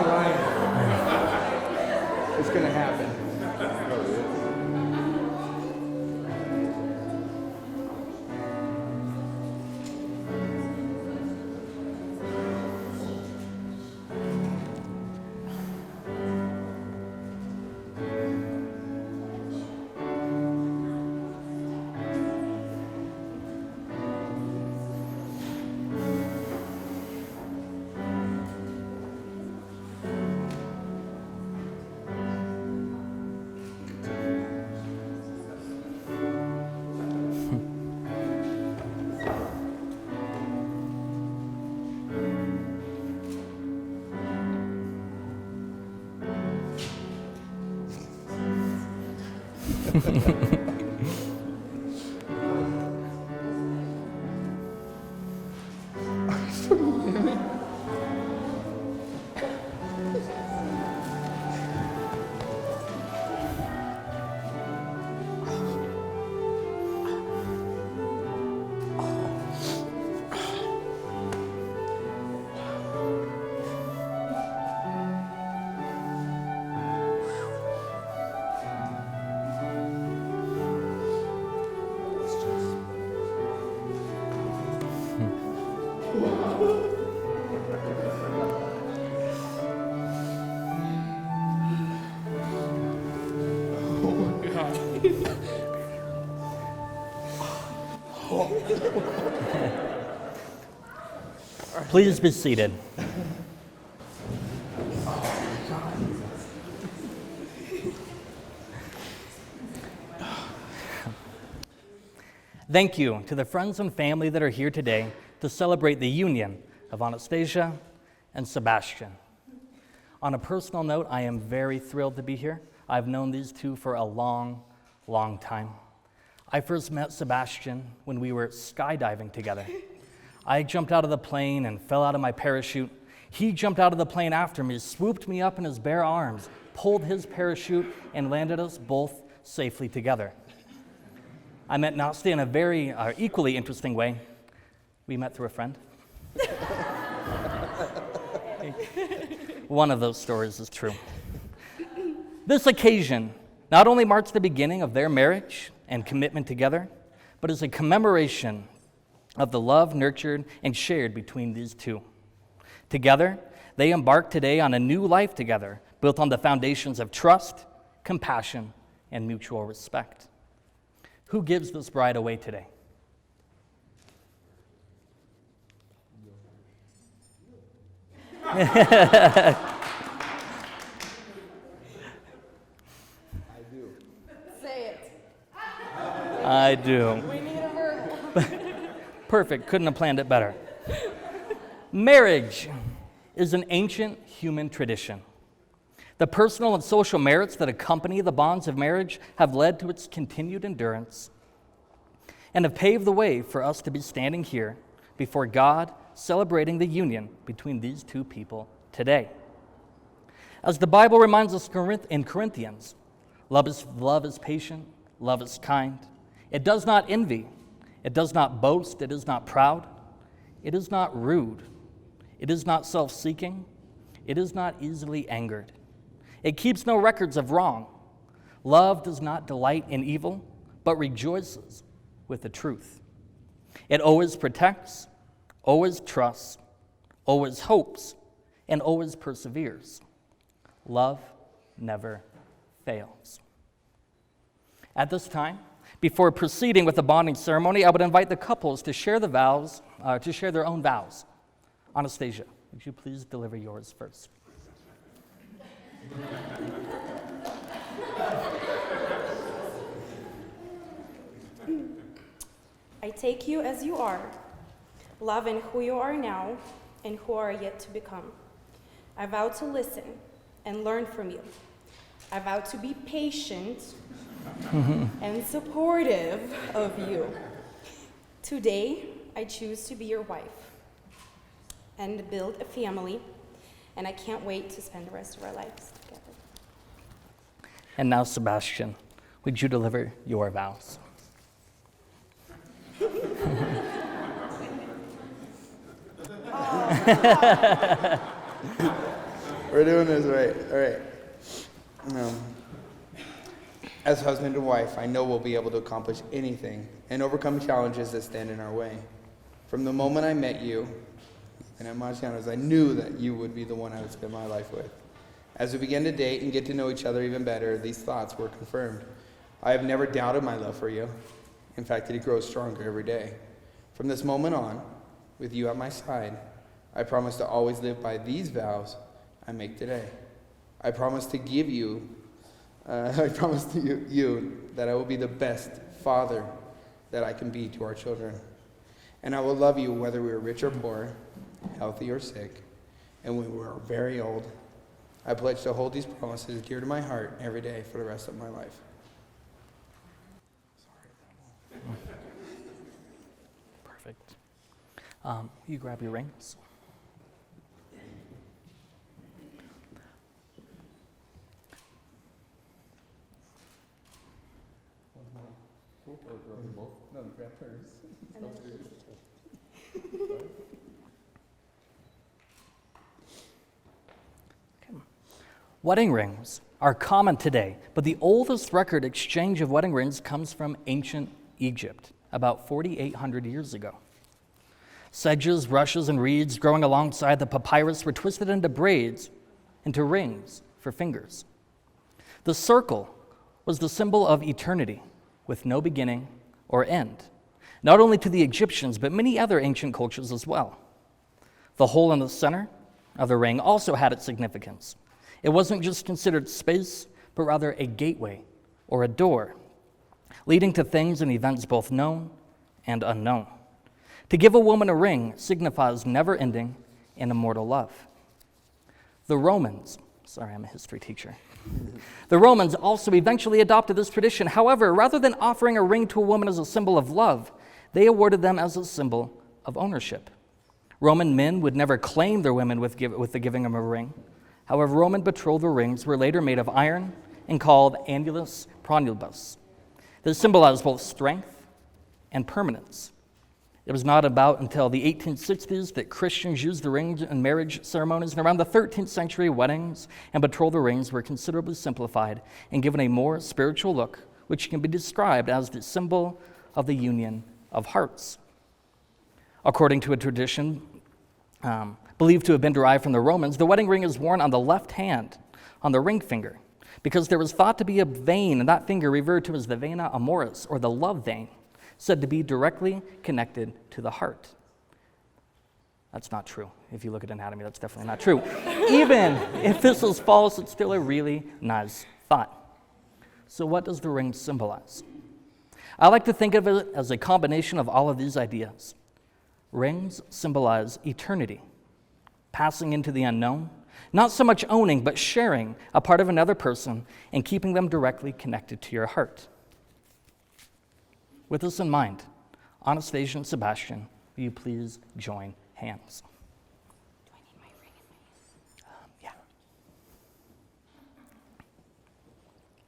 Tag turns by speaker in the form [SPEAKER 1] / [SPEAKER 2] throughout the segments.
[SPEAKER 1] not lying. It's going to happen.
[SPEAKER 2] Please be seated. Thank you to the friends and family that are here today to celebrate the union of Anastasia and Sebastian. On a personal note, I am very thrilled to be here. I've known these two for a long, long time. I first met Sebastian when we were skydiving together. I jumped out of the plane and fell out of my parachute. He jumped out of the plane after me, swooped me up in his bare arms, pulled his parachute, and landed us both safely together. I met Nastia in a very equally interesting way. We met through a friend. One of those stories is true. This occasion not only marks the beginning of their marriage and commitment together, but is a commemoration of the love nurtured and shared between these two. Together, they embark today on a new life together, built on the foundations of trust, compassion, and mutual respect. Who gives this bride away today?
[SPEAKER 1] I do.
[SPEAKER 3] Say it.
[SPEAKER 2] I do.
[SPEAKER 3] We need a verb.
[SPEAKER 2] Perfect, couldn't have planned it better. Marriage is an ancient human tradition. The personal and social merits that accompany the bonds of marriage have led to its continued endurance and have paved the way for us to be standing here before God, celebrating the union between these two people today. As the Bible reminds us in Corinthians, love is patient, love is kind. It does not envy. It does not boast. It is not proud. It is not rude. It is not self-seeking. It is not easily angered. It keeps no records of wrong. Love does not delight in evil, but rejoices with the truth. It always protects, always trusts, always hopes, and always perseveres. Love never fails. At this time, before proceeding with the bonding ceremony, I would invite the couples to share their own vows. Anastasia, would you please deliver yours first?
[SPEAKER 3] I take you as you are, loving who you are now and who are yet to become. I vow to listen and learn from you. I vow to be patient and supportive of you. Today, I choose to be your wife and build a family, and I can't wait to spend the rest of our lives together.
[SPEAKER 2] And now, Sebastian, would you deliver your vows?
[SPEAKER 1] We're doing this right. All right. As husband and wife, I know we'll be able to accomplish anything and overcome challenges that stand in our way. From the moment I met you, and at Marciano's, I knew that you would be the one I would spend my life with. As we began to date and get to know each other even better, these thoughts were confirmed. I have never doubted my love for you. In fact, it grows stronger every day. From this moment on, with you at my side, I promise to always live by these vows I make today. I promise to give you, I promise to you that I will be the best father that I can be to our children. And I will love you whether we are rich or poor, healthy or sick, and when we are very old. I pledge to hold these promises dear to my heart every day for the rest of my life.
[SPEAKER 2] Perfect. You grab your rings.
[SPEAKER 1] No, grab hers.
[SPEAKER 2] Wedding rings are common today, but the oldest record exchange of wedding rings comes from ancient Egypt, about 4,800 years ago. Sedges, rushes, and reeds growing alongside the papyrus were twisted into braids, into rings for fingers. The circle was the symbol of eternity, with no beginning or end, not only to the Egyptians, but many other ancient cultures as well. The hole in the center of the ring also had its significance. It wasn't just considered space, but rather a gateway or a door, leading to things and events both known and unknown. To give a woman a ring signifies never-ending and immortal love. The Romans, sorry, I'm a history teacher. The Romans also eventually adopted this tradition. However, rather than offering a ring to a woman as a symbol of love, they awarded them as a symbol of ownership. Roman men would never claim their women with the giving of a ring. However, Roman betrothal rings were later made of iron and called annulus pronulibus. They symbolized both strength and permanence. It was not about until the 1860s that Christians used the rings in marriage ceremonies, and around the 13th century, weddings and betrothal rings were considerably simplified and given a more spiritual look, which can be described as the symbol of the union of hearts. According to a tradition believed to have been derived from the Romans, the wedding ring is worn on the left hand, on the ring finger, because there was thought to be a vein in that finger referred to as the vena amoris, or the love vein, said to be directly connected to the heart. That's not true. If you look at anatomy, that's definitely not true. Even if this is false, it's still a really nice thought. So what does the ring symbolize? I like to think of it as a combination of all of these ideas. Rings symbolize eternity, passing into the unknown, not so much owning, but sharing a part of another person and keeping them directly connected to your heart. With this in mind, Anastasia and Sebastian, will you please join hands?
[SPEAKER 3] Do I need my ring in my hand?
[SPEAKER 2] Yeah.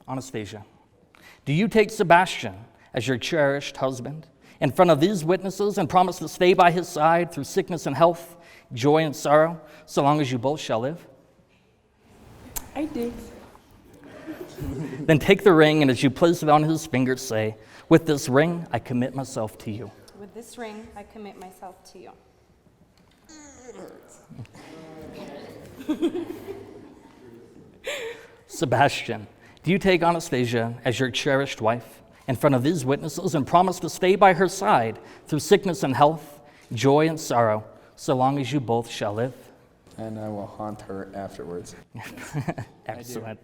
[SPEAKER 2] Anastasia, do you take Sebastian as your cherished husband in front of these witnesses and promise to stay by his side through sickness and health, joy and sorrow, so long as you both shall live?
[SPEAKER 3] I do.
[SPEAKER 2] Then take the ring, and as you place it on his finger, say, "With this ring, I commit myself to you."
[SPEAKER 3] With this ring, I commit myself to you.
[SPEAKER 2] Sebastian, do you take Anastasia as your cherished wife in front of these witnesses and promise to stay by her side through sickness and health, joy and sorrow, so long as you both shall live?
[SPEAKER 1] And I will haunt her afterwards.
[SPEAKER 2] Excellent.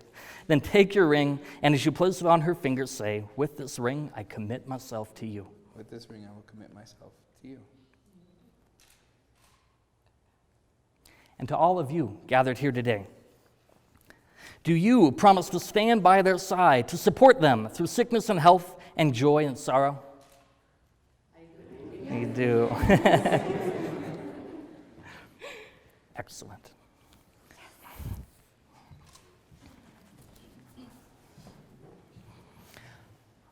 [SPEAKER 2] Then take your ring, and as you place it on her finger, say, "With this ring, I commit myself to you."
[SPEAKER 1] With this ring, I will commit myself to you.
[SPEAKER 2] And to all of you gathered here today, do you promise to stand by their side, to support them through sickness and health and joy and sorrow? I do. You do. Excellent.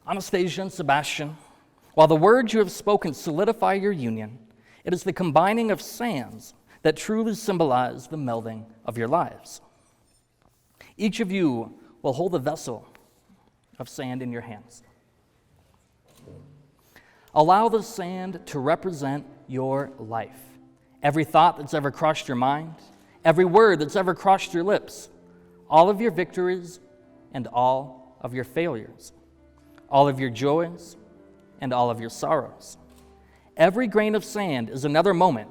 [SPEAKER 2] Anastasia and Sebastian, while the words you have spoken solidify your union, it is the combining of sands that truly symbolize the melding of your lives. Each of you will hold a vessel of sand in your hands. Allow the sand to represent your life. Every thought that's ever crossed your mind, every word that's ever crossed your lips, all of your victories and all of your failures, all of your joys and all of your sorrows. Every grain of sand is another moment,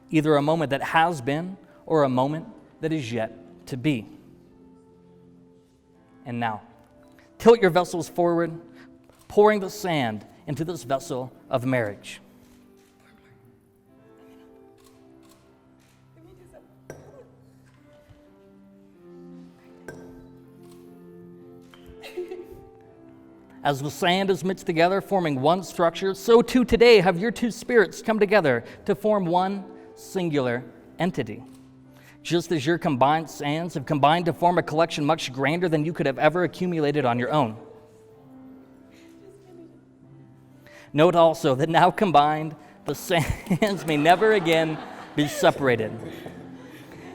[SPEAKER 2] either a moment that has been or a moment that is yet to be. And now, tilt your vessels forward, pouring the sand into this vessel of marriage. As the sand is mixed together, forming one structure, so too today have your two spirits come together to form one singular entity. Just as your combined sands have combined to form a collection much grander than you could have ever accumulated on your own. Note also that now combined, the sands may never again be separated.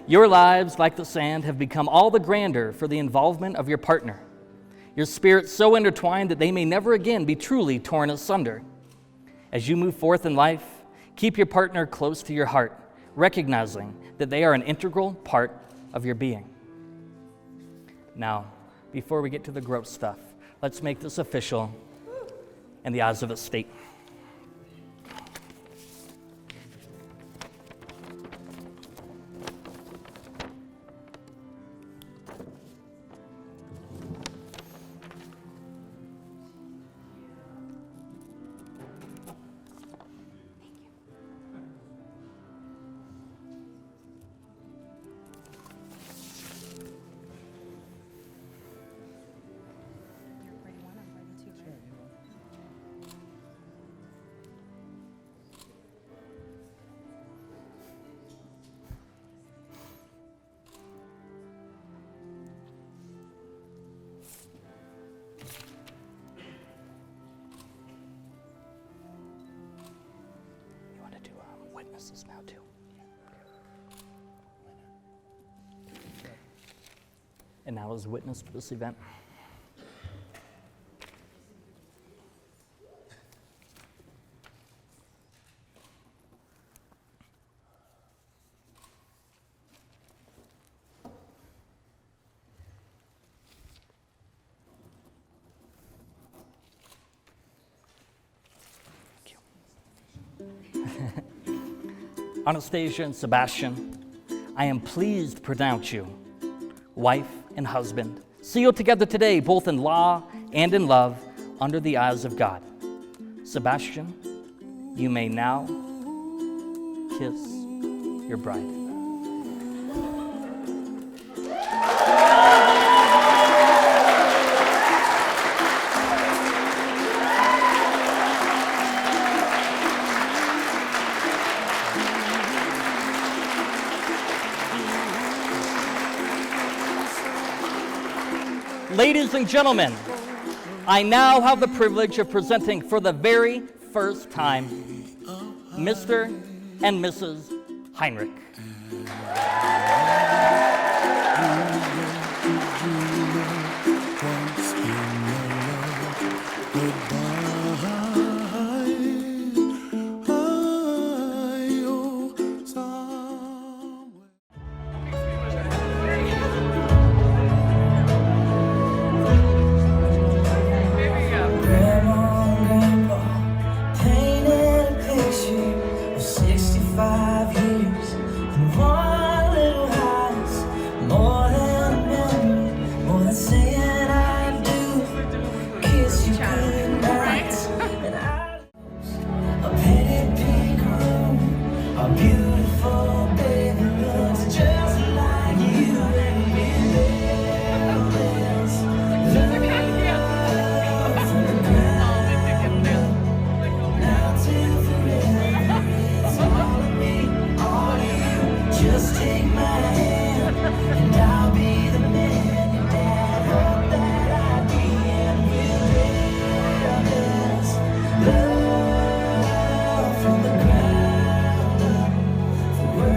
[SPEAKER 2] Your lives, like the sand, have become all the grander for the involvement of your partner. Your spirits so intertwined that they may never again be truly torn asunder. As you move forth in life, keep your partner close to your heart, recognizing that they are an integral part of your being. Now, before we get to the gross stuff, let's make this official in the eyes of the state. Witnesses now too. And now as a witness to this event. Anastasia and Sebastian, I am pleased to pronounce you wife and husband, sealed together today, both in law and in love, under the eyes of God. Sebastian, you may now kiss your bride. Ladies and gentlemen, I now have the privilege of presenting for the very first time Mr. and Mrs. Heinrich.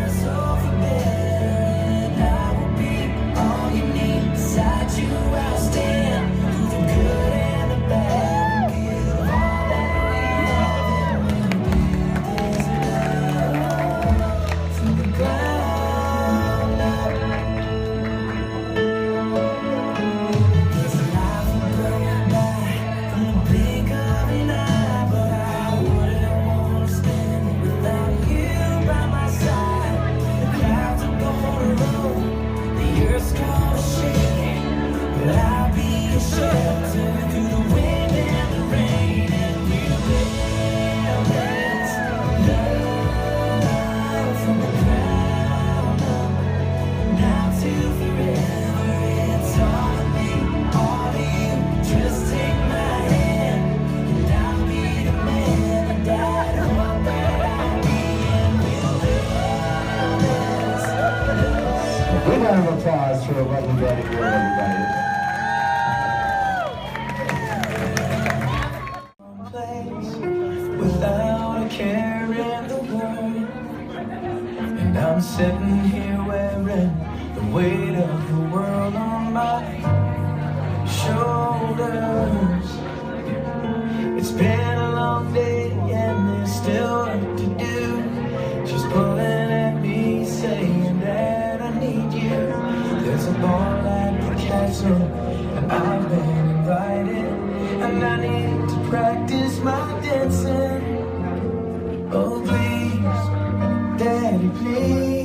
[SPEAKER 4] So for better, I will be all you need. for a lovely day here, everybody. Place without a care in the world, and I'm sitting here wearing the weight of the world on my shoulders. It's been a long day and there's still work to do. She's pulling at me saying that I need you. There's a ball at the castle and I've been invited, and I need to practice my dancing. Oh please, Daddy, please.